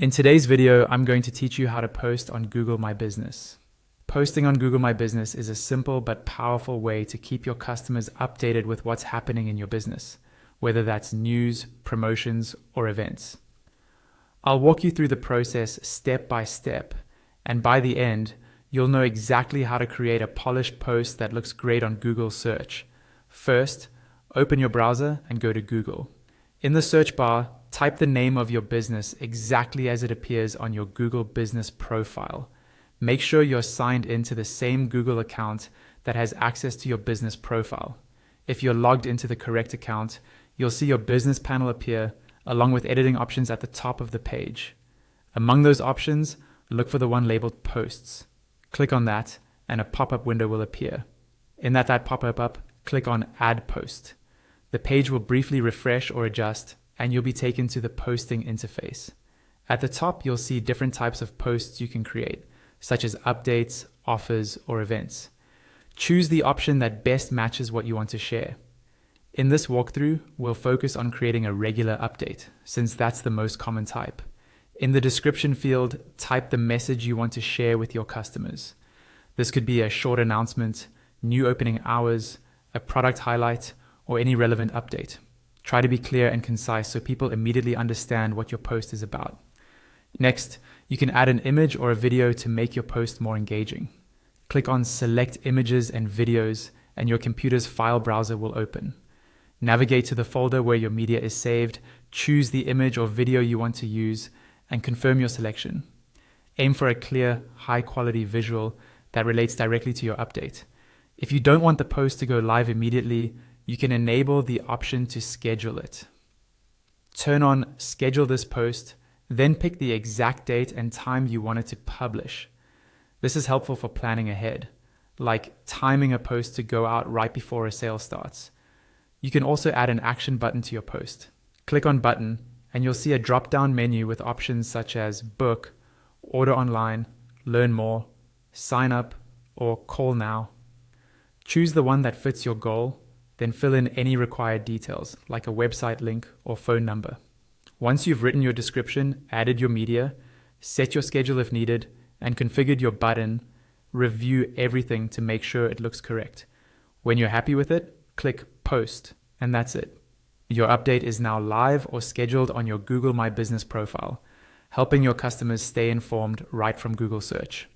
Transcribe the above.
In today's video, I'm going to teach you how to post on Google My Business. Posting on Google My Business is a simple but powerful way to keep your customers updated with what's happening in your business, whether that's news, promotions, or events. I'll walk you through the process step by step, and by the end, you'll know exactly how to create a polished post that looks great on Google search. First, open your browser and go to Google. In the search bar, type the name of your business exactly as it appears on your Google business profile. Make sure you're signed into the same Google account that has access to your business profile. If you're logged into the correct account, you'll see your business panel appear along with editing options at the top of the page. Among those options, look for the one labeled Posts. Click on that and a pop-up window will appear. In that pop-up, click on Add Post. The page will briefly refresh or adjust and you'll be taken to the posting interface. At the top, you'll see different types of posts you can create, such as updates, offers, or events. Choose the option that best matches what you want to share. In this walkthrough, we'll focus on creating a regular update, since that's the most common type. In the description field, type the message you want to share with your customers. This could be a short announcement, new opening hours, a product highlight, or any relevant update. Try to be clear and concise so people immediately understand what your post is about. Next, you can add an image or a video to make your post more engaging. Click on Select Images and Videos and your computer's file browser will open. Navigate to the folder where your media is saved, choose the image or video you want to use, and confirm your selection. Aim for a clear, high-quality visual that relates directly to your update. If you don't want the post to go live immediately, you can enable the option to schedule it. Turn on Schedule this post, then pick the exact date and time you want it to publish. This is helpful for planning ahead, like timing a post to go out right before a sale starts. You can also add an action button to your post. Click on Button, and you'll see a drop-down menu with options such as Book, Order Online, Learn More, Sign Up, or Call Now. Choose the one that fits your goal, then fill in any required details, like a website link or phone number. Once you've written your description, added your media, set your schedule if needed, and configured your button, review everything to make sure it looks correct. When you're happy with it, click Post, and that's it. Your update is now live or scheduled on your Google My Business profile, helping your customers stay informed right from Google search.